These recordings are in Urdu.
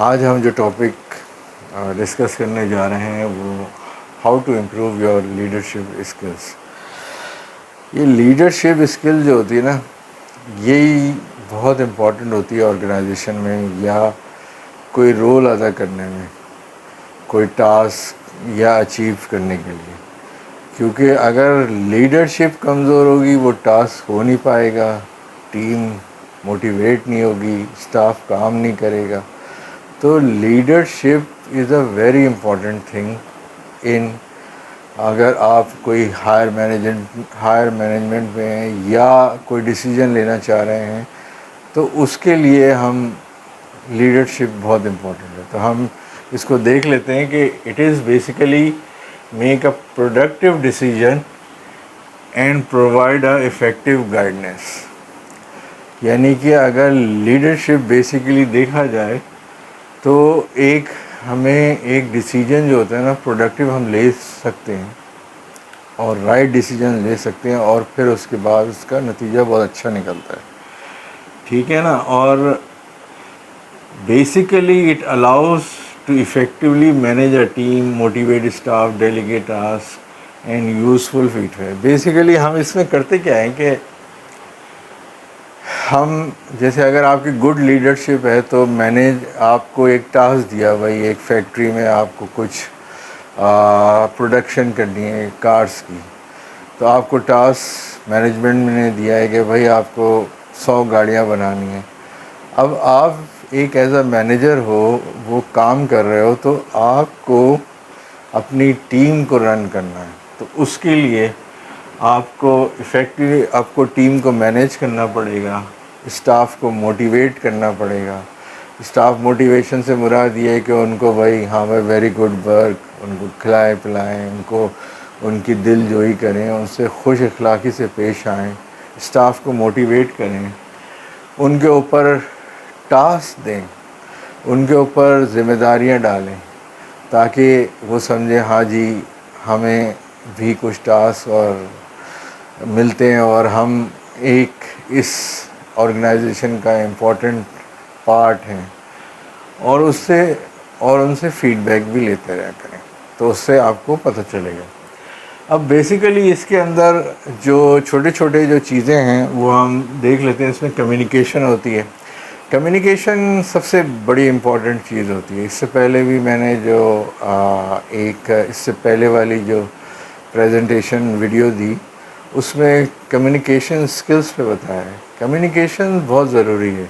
آج ہم جو ٹاپک ڈسکس کرنے جا رہے ہیں وہ how to improve your leadership skills. یہ لیڈرشپ اسکل جو ہوتی ہے نا، یہی بہت امپورٹنٹ ہوتی ہے آرگنائزیشن میں یا کوئی رول ادا کرنے میں، کوئی ٹاسک یا اچیو کرنے کے لیے. کیونکہ اگر لیڈرشپ کمزور ہوگی وہ ٹاسک ہو نہیں پائے گا، ٹیم موٹیویٹ نہیں ہوگی، اسٹاف کام نہیں کرے گا. تو leadership is a very important thing in اگر آپ کوئی ہائر مینجمنٹ میں ہیں یا کوئی ڈیسیجن لینا چاہ رہے ہیں تو اس کے لیے ہم لیڈرشپ بہت امپورٹنٹ ہے. تو ہم اس کو دیکھ لیتے ہیں کہ it is basically make a productive decision and provide a effective guidance. یعنی کہ اگر لیڈرشپ بیسیکلی دیکھا جائے تو ہمیں ایک ڈیسیجن جو ہوتا ہے نا پروڈکٹیو ہم لے سکتے ہیں اور رائٹ ڈیسیجن لے سکتے ہیں اور پھر اس کے بعد اس کا نتیجہ بہت اچھا نکلتا ہے. ٹھیک ہے نا. اور basically it allows to effectively manage a team, motivate staff, delegate task and useful feedback. Basically ہم اس میں کرتے کیا ہیں کہ ہم جیسے اگر آپ کی گڈ لیڈرشپ ہے تو آپ کو ایک ٹاسک دیا، بھائی ایک فیکٹری میں آپ کو کچھ پروڈکشن کرنی ہے کارز کی، تو آپ کو ٹاسک مینجمنٹ نے دیا ہے کہ بھائی آپ کو 100 گاڑیاں بنانی ہیں. اب آپ ایک ایز اے مینیجر ہو، وہ کام کر رہے ہو، تو آپ کو اپنی ٹیم کو رن کرنا ہے. تو اس کے لیے آپ کو افیکٹولی آپ کو ٹیم کو مینیج کرنا پڑے گا، اسٹاف کو موٹیویٹ کرنا پڑے گا. اسٹاف موٹیویشن سے مراد یہ ہے کہ ان کو بھائی ہاں بھائی ویری گڈ ورک، ان کو کھلائیں پلائیں، ان کی دل جوئی کریں، ان سے خوش اخلاقی سے پیش آئیں، اسٹاف کو موٹیویٹ کریں، ان کے اوپر ٹاسک دیں، ان کے اوپر ذمہ داریاں ڈالیں تاکہ وہ سمجھیں ہاں جی ہمیں بھی کچھ ٹاسک اور ملتے ہیں اور ہم ایک اس آرگنائزیشن کا امپورٹنٹ پارٹ ہیں. اور ان سے فیڈ بیک بھی لیتے رہا کریں تو اس سے آپ کو پتہ چلے گا. اب بیسیکلی اس کے اندر جو چھوٹے جو چیزیں ہیں وہ ہم دیکھ لیتے ہیں. اس میں کمیونیکیشن ہوتی ہے. کمیونیکیشن سب سے بڑی امپورٹنٹ چیز ہوتی ہے. اس سے پہلے بھی میں نے جو اس سے پہلے والی جو پریزنٹیشن ویڈیو دی اس میں کمیونیکیشن اسکلس پہ بتایا ہے. کمیونیکیشن بہت ضروری ہے.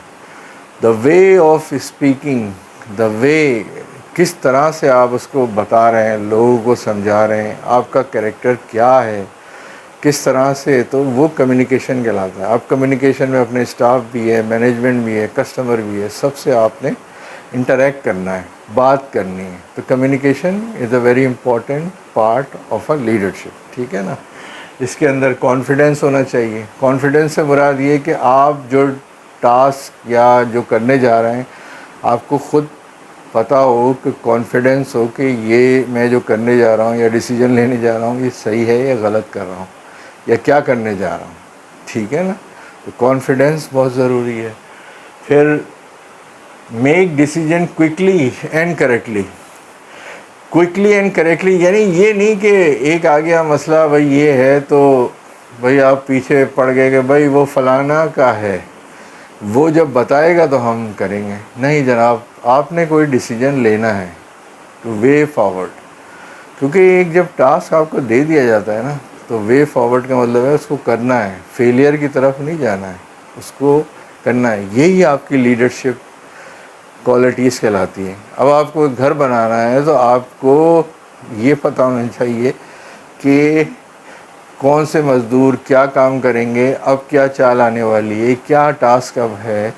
دا وے آف اسپیکنگ، دا وے کس طرح سے آپ اس کو بتا رہے ہیں، لوگوں کو سمجھا رہے ہیں، آپ کا کریکٹر کیا ہے، کس طرح سے، تو وہ کمیونیکیشن کہلاتا ہے. اب کمیونیکیشن میں اپنے اسٹاف بھی ہے، مینجمنٹ بھی ہے، کسٹمر بھی ہے، سب سے آپ نے انٹریکٹ کرنا ہے، بات کرنی ہے. تو communication is a very important part of a leadership. ٹھیک ہے نا. اس کے اندر کانفیڈنس ہونا چاہیے. کانفیڈنس سے مراد یہ کہ آپ جو ٹاسک یا جو کرنے جا رہے ہیں آپ کو خود پتہ ہو، کہ کانفیڈنس ہو کہ یہ میں جو کرنے جا رہا ہوں یا ڈیسیجن لینے جا رہا ہوں یہ صحیح ہے یا غلط کر رہا ہوں یا کیا کرنے جا رہا ہوں. ٹھیک ہے نا. تو کانفیڈنس بہت ضروری ہے. پھر make decision quickly and correctly. Quickly and correctly یعنی یہ نہیں کہ ایک آ گیا مسئلہ بھائی یہ ہے تو بھائی آپ پیچھے پڑ گئے کہ بھائی وہ فلانا کا ہے، وہ جب بتائے گا تو ہم کریں گے. نہیں جناب، آپ نے کوئی ڈیسیجن لینا ہے ٹو وے فارورڈ. کیونکہ ایک جب ٹاسک آپ کو دے دیا جاتا ہے نا تو وے فارورڈ کا مطلب ہے اس کو کرنا ہے، فیلئر کی طرف نہیں جانا ہے، اس کو کرنا ہے. یہی آپ کی لیڈرشپ کوالٹیز کہلاتی ہیں. اب آپ کو گھر بنانا ہے تو آپ کو یہ پتہ ہونا چاہیے کہ کون سے مزدور کیا کام کریں گے، اب کیا چال آنے والی ہے، کیا ٹاسک اب ہے.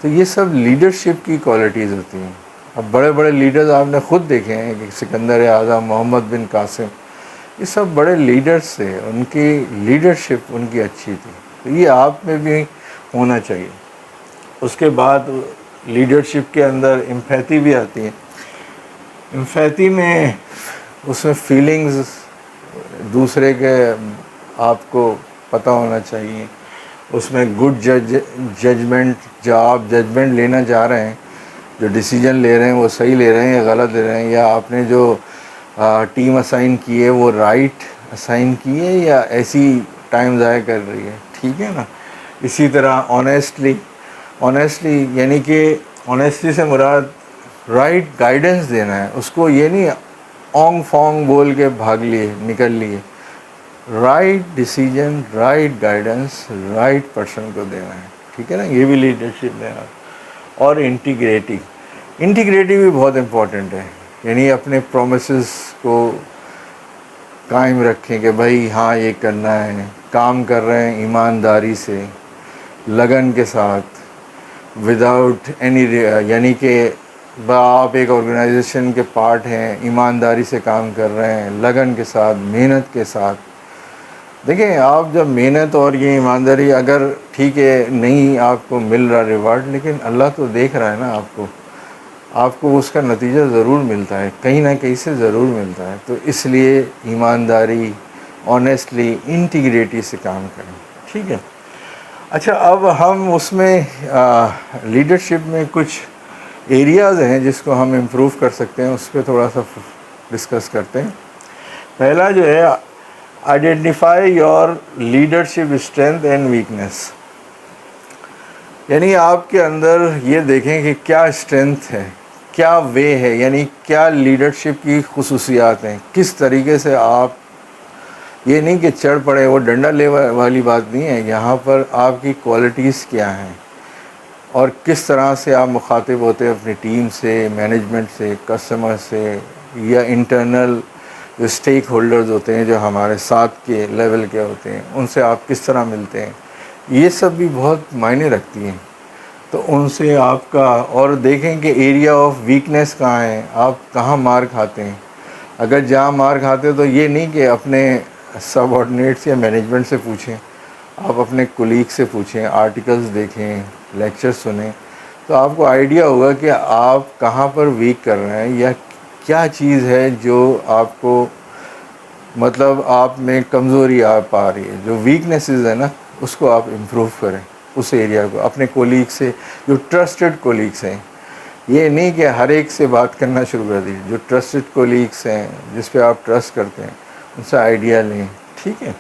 تو یہ سب لیڈرشپ کی کوالٹیز ہوتی ہیں. اب بڑے بڑے لیڈرز آپ نے خود دیکھے ہیں کہ سکندر اعظم، محمد بن قاسم، یہ سب بڑے لیڈرز تھے، ان کی لیڈرشپ ان کی اچھی تھی. تو یہ آپ میں بھی ہونا چاہیے. اس کے بعد لیڈرشپ کے اندر امپیتھی بھی آتی ہے. امپیتھی میں اس میں فیلنگز دوسرے کے آپ کو پتہ ہونا چاہیے. اس میں گڈ ججمنٹ، جو آپ ججمنٹ لینا چاہ رہے ہیں جو ڈیسیجن لے رہے ہیں وہ صحیح لے رہے ہیں یا غلط لے رہے ہیں, یا آپ نے جو ٹیم اسائن کی ہے وہ رائٹ اسائن کی ہے یا ایسی ٹائم ضائع کر رہی ہے, ٹھیک ہے نا. اسی طرح آنیسٹلی یعنی کہ آنیسٹلی سے مراد رائٹ گائیڈنس دینا ہے اس کو, یہ نہیں اونگ فونگ بول کے بھاگ لیے نکل لیے. Right decision, right guidance right person کو دینا ہے, ٹھیک ہے نا. یہ بھی لیڈرشپ ہے. اور انٹیگریٹی بھی بہت امپورٹنٹ ہے, یعنی اپنے پرومسز کو قائم رکھیں کہ بھائی ہاں یہ کرنا ہے, کام کر رہے ہیں ایمانداری سے, لگن کے ساتھ, وداؤٹ اینی, یعنی کہ آپ ایک آرگنائزیشن کے پارٹ ہیں, ایمانداری سے کام کر رہے ہیں, لگن کے ساتھ, محنت کے ساتھ. دیکھیں آپ جب محنت اور یہ ایمانداری, اگر ٹھیک ہے نہیں آپ کو مل رہا ریوارڈ, لیکن اللہ تو دیکھ رہا ہے نا آپ کو اس کا نتیجہ ضرور ملتا ہے, کہیں نہ کہیں سے ضرور ملتا ہے. تو اس لیے ایمانداری, آنیسٹلی, انٹیگریٹی سے کام کریں, ٹھیک ہے. اچھا, اب ہم اس میں لیڈرشپ میں کچھ ایریاز ہیں جس کو ہم امپروو کر سکتے ہیں, اس پہ تھوڑا سا ڈسکس کرتے ہیں. پہلا جو ہے, identify your leadership strength and weakness. یعنی آپ کے اندر یہ دیکھیں کہ کیا اسٹرینتھ ہے, کیا وے ہے, یعنی کیا لیڈرشپ کی خصوصیات ہیں, کس طریقے سے آپ, یہ نہیں کہ چڑھ پڑے, وہ ڈنڈا لے والی بات نہیں ہے. یہاں پر آپ کی کوالٹیز کیا ہیں اور کس طرح سے آپ مخاطب ہوتے ہیں اپنی ٹیم سے, مینجمنٹ سے, کسٹمر سے, یا انٹرنل جو اسٹیک ہولڈرز ہوتے ہیں جو ہمارے ساتھ کے لیول کے ہوتے ہیں, ان سے آپ کس طرح ملتے ہیں. یہ سب بھی بہت معنی رکھتی ہیں. تو ان سے آپ کا, اور دیکھیں کہ ایریا آف ویکنیس کہاں ہے, آپ کہاں مار کھاتے ہیں. اگر جہاں مار کھاتے تو یہ نہیں کہ اپنے سب آرڈینیٹس یا مینجمنٹ سے پوچھیں, آپ اپنے کولیگ سے پوچھیں, آرٹیکلز دیکھیں, لیکچر سنیں, تو آپ کو آئیڈیا ہوگا کہ آپ کہاں پر ویک کر رہے ہیں, یا کیا چیز ہے جو آپ کو, مطلب آپ میں کمزوری آپ آ رہی ہے. جو ویکنیسز ہے نا اس کو آپ امپروو کریں, اس ایریا کو. اپنے کولیگ سے, جو ٹرسٹڈ کولیگس ہیں, یہ نہیں کہ ہر ایک سے بات کرنا شروع کر دیجیے, جو ٹرسٹڈ کولیگس ہیں جس پہ آپ ٹرسٹ کرتے ہیں ان سے آئیڈیا لیں, ٹھیک ہے.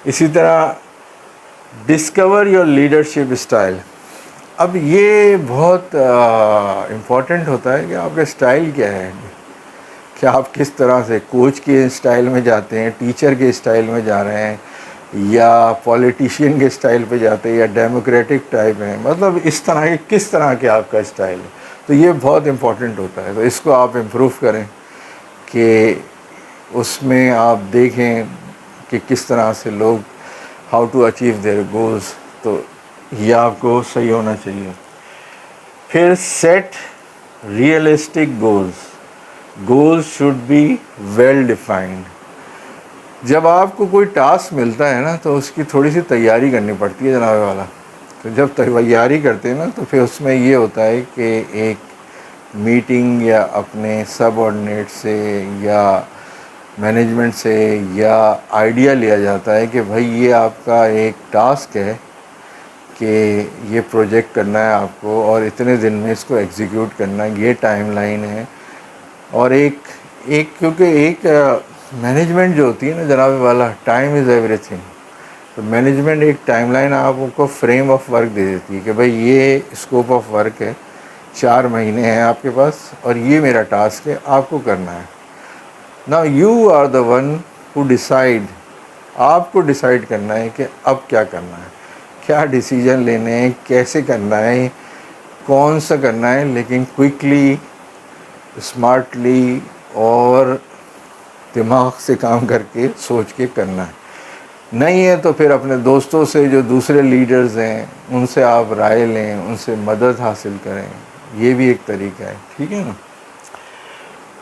اسی طرح ڈسکور یور لیڈرشپ اسٹائل. اب یہ بہت امپورٹنٹ ہوتا ہے کہ آپ کا اسٹائل کیا ہے, کہ آپ کس طرح سے کوچ کے اسٹائل میں جاتے ہیں, ٹیچر کے اسٹائل میں جا رہے ہیں, یا پولیٹیشین کے اسٹائل پہ جاتے ہیں, یا ڈیموکریٹک ٹائپ ہیں, مطلب اس طرح کے کس طرح کے آپ کا اسٹائل ہے. تو یہ بہت امپورٹنٹ ہوتا ہے. تو اس کو آپ امپروو کریں کہ اس میں آپ دیکھیں کہ کس طرح سے لوگ, how to achieve their goals. تو یہ آپ کو صحیح ہونا چاہیے. پھر set realistic goals should be well defined. جب آپ کو کوئی ٹاسک ملتا ہے نا تو اس کی تھوڑی سی تیاری کرنی پڑتی ہے جناب والا. تو جب تیاری کرتے ہیں نا تو پھر اس میں یہ ہوتا ہے کہ ایک میٹنگ یا اپنے سب آرڈینیٹ سے یا مینجمنٹ سے یا آئیڈیا لیا جاتا ہے کہ بھائی یہ آپ کا ایک ٹاسک ہے کہ یہ پروجیکٹ کرنا ہے آپ کو, اور اتنے دن میں اس کو ایگزیکیوٹ کرنا ہے, یہ ٹائم لائن ہے. اور کیونکہ ایک مینجمنٹ جو ہوتی ہے نا جناب والا, ٹائم از ایوری تھنگ. تو مینجمنٹ ایک ٹائم لائن آپ کو فریم آف ورک دے دیتی ہے کہ بھائی یہ اسکوپ آف ورک ہے, 4 مہینے ہیں آپ کے پاس, اور یہ میرا ٹاسک ہے, آپ کو کرنا ہے. Now you are the one who decide. آپ کو ڈیسائیڈ کرنا ہے کہ اب کیا کرنا ہے, کیا ڈیسیجن لینے ہیں, کیسے کرنا ہے, کون سا کرنا ہے, لیکن کوئکلی, اسمارٹلی اور دماغ سے کام کر کے سوچ کے کرنا ہے. نہیں ہے تو پھر اپنے دوستوں سے جو دوسرے لیڈرز ہیں ان سے آپ رائے لیں, ان سے مدد حاصل کریں. یہ بھی ایک طریقہ ہے, ٹھیک ہے نا.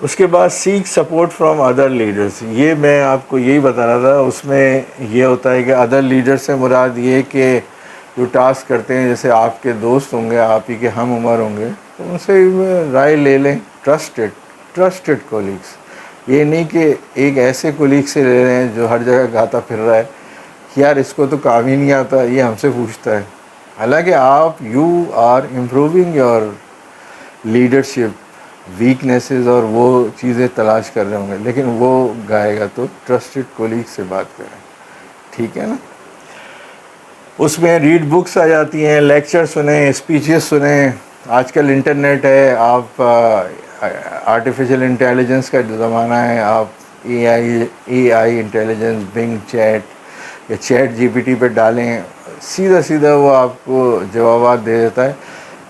اس کے بعد سیک سپورٹ فرام ادر لیڈرز. یہ میں آپ کو یہی بتا رہا تھا. اس میں یہ ہوتا ہے کہ ادر لیڈر سے مراد یہ کہ جو ٹاسک کرتے ہیں, جیسے آپ کے دوست ہوں گے, آپ ہی کے ہم عمر ہوں گے, تو ان سے رائے لے لیں. Trusted colleagues. یہ نہیں کہ ایک ایسے کولیگ سے لے رہے ہیں جو ہر جگہ گاتا پھر رہا ہے, یار اس کو تو کام ہی نہیں آتا, یہ ہم سے پوچھتا ہے. حالانکہ آپ you are improving your leadership weaknesses اور وہ چیزیں تلاش کر رہے ہوں گے، لیکن وہ گائے گا تو ٹرسٹڈ کولیگ سے بات کریں، ٹھیک ہے نا. اس میں ریڈ بکس آ جاتی ہیں، لیکچر سنیں، اسپیچز سنیں. آج کل انٹرنیٹ ہے، آپ آرٹیفیشیل انٹیلیجنس کا جو زمانہ ہے، آپ اے آئی انٹیلیجنس، بنگ چیٹ یا چیٹ جی پی ٹی پہ ڈالیں، سیدھا سیدھا وہ آپ کو جوابات دے دیتا ہے.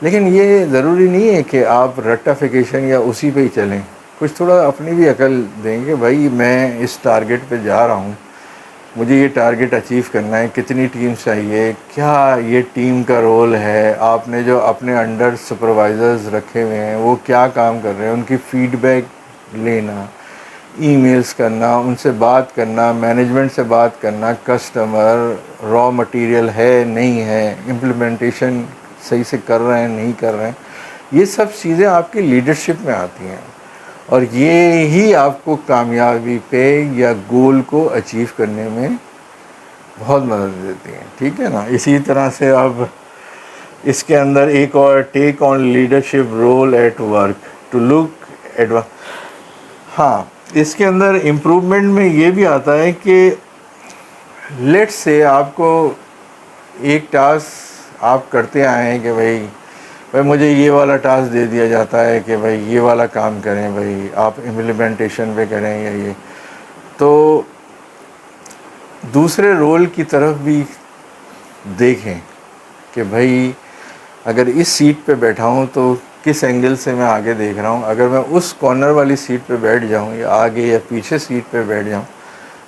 لیکن یہ ضروری نہیں ہے کہ آپ رٹافیکیشن یا اسی پہ ہی چلیں. کچھ تھوڑا اپنی بھی عقل دیں کہ بھائی میں اس ٹارگیٹ پہ جا رہا ہوں، مجھے یہ ٹارگیٹ اچیو کرنا ہے، کتنی ٹیم چاہیے، کیا یہ ٹیم کا رول ہے، آپ نے جو اپنے انڈر سپروائزرز رکھے ہوئے ہیں وہ کیا کام کر رہے ہیں، ان کی فیڈ بیک لینا، ای میلز کرنا، ان سے بات کرنا، مینجمنٹ سے بات کرنا، کسٹمر، را مٹیریل ہے نہیں ہے، امپلیمنٹیشن صحیح سے کر رہے ہیں نہیں کر رہے ہیں. یہ سب چیزیں آپ کی لیڈرشپ میں آتی ہیں، اور یہ ہی آپ کو کامیابی پہ یا گول کو اچیو کرنے میں بہت مدد دیتی ہیں، ٹھیک ہے نا. اسی طرح سے اب اس کے اندر ایک اور take on leadership role at work to look advance. ہاں، اس کے اندر امپروومنٹ میں یہ بھی آتا ہے کہ لیٹ سے آپ کو ایک ٹاسک آپ کرتے آئے ہیں کہ بھائی مجھے یہ والا ٹاسک دے دیا جاتا ہے کہ بھائی یہ والا کام کریں، بھائی آپ امپلیمنٹیشن پہ کریں یا یہ، تو دوسرے رول کی طرف بھی دیکھیں کہ بھائی اگر اس سیٹ پہ بیٹھا ہوں تو کس اینگل سے میں آگے دیکھ رہا ہوں. اگر میں اس کارنر والی سیٹ پہ بیٹھ جاؤں یا آگے یا پیچھے سیٹ پہ بیٹھ جاؤں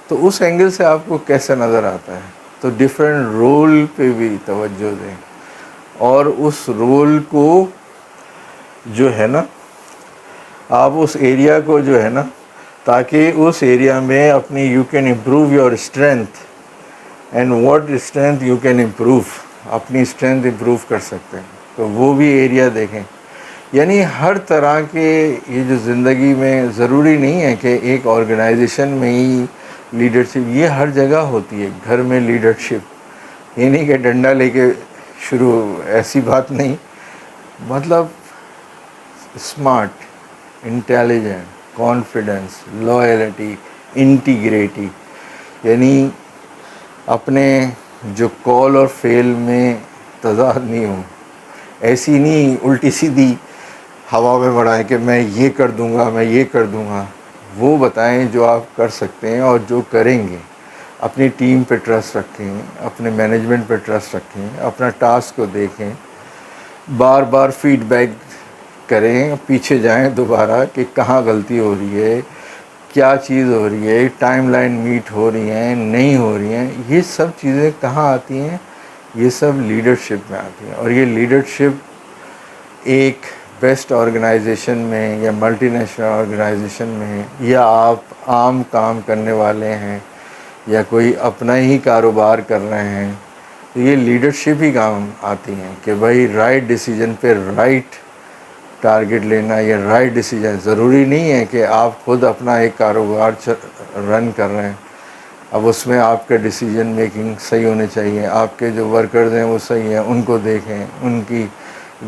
تو اس اینگل سے آپ کو کیسا نظر آتا ہے. تو ڈیفرنٹ رول پہ بھی توجہ دیں، اور اس رول کو جو ہے نا، آپ اس ایریا کو جو ہے نا، تاکہ اس ایریا میں اپنی you can improve your strength and what strength you can improve, اپنی اسٹرینتھ امپروو کر سکتے ہیں، تو وہ بھی ایریا دیکھیں. یعنی ہر طرح کے یہ جو زندگی میں ضروری نہیں ہے کہ ایک آرگنائزیشن میں ہی لیڈرشپ، یہ ہر جگہ ہوتی ہے. گھر میں لیڈرشپ یہ نہیں کہ ڈنڈا لے کے شروع، ایسی بات نہیں. مطلب smart, intelligent, confidence, loyalty, integrity, یعنی اپنے جو کال اور فیل میں تضاد نہیں ہوں. ایسی نہیں الٹی سیدھی ہوا میں بڑھائیں کہ میں یہ کر دوں گا، میں یہ کر دوں گا. وہ بتائیں جو آپ کر سکتے ہیں اور جو کریں گے. اپنی ٹیم پہ ٹرسٹ رکھیں، اپنے مینجمنٹ پہ ٹرسٹ رکھیں، اپنا ٹاسک کو دیکھیں، بار بار فیڈ بیک کریں، پیچھے جائیں دوبارہ کہ کہاں غلطی ہو رہی ہے، کیا چیز ہو رہی ہے، ٹائم لائن میٹ ہو رہی ہیں نہیں ہو رہی ہیں. یہ سب چیزیں کہاں آتی ہیں؟ یہ سب لیڈرشپ میں آتی ہیں. اور یہ لیڈرشپ ایک بیسٹ آرگنائزیشن میں یا ملٹی نیشنل آرگنائزیشن میں، یا آپ عام کام کرنے والے ہیں یا کوئی اپنا ہی کاروبار کر رہے ہیں، تو یہ لیڈرشپ ہی کام آتی ہیں کہ بھائی رائٹ ڈیسیجن پہ رائٹ ٹارگیٹ لینا. یا رائٹ ڈیسیجن ضروری نہیں ہے کہ آپ خود اپنا ایک کاروبار رن کر رہے ہیں، اب اس میں آپ کا ڈیسیجن میکنگ صحیح ہونے چاہیے. آپ کے جو ورکرز ہیں وہ صحیح ہیں، ان کو دیکھیں، ان کی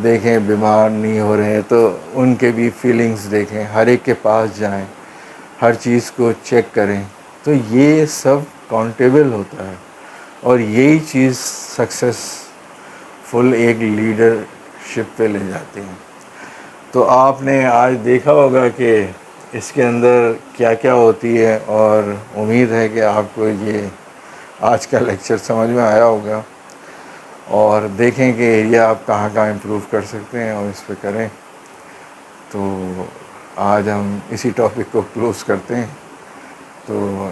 دیکھیں بیمار نہیں ہو رہے ہیں تو ان کے بھی فیلنگز دیکھیں، ہر ایک کے پاس جائیں، ہر چیز کو چیک کریں. تو یہ سب کاؤنٹیبل ہوتا ہے، اور یہی چیز سکسیس فل ایک لیڈرشپ پہ لے جاتی ہیں. تو آپ نے آج دیکھا ہوگا کہ اس کے اندر کیا کیا ہوتی ہے، اور امید ہے کہ آپ کو یہ آج کا لیکچر سمجھ میں آیا ہوگا، اور دیکھیں کہ ایریا آپ کہاں کہاں امپروو کر سکتے ہیں اور اس پہ کریں. تو آج ہم اسی ٹاپک کو کلوز کرتے ہیں. تو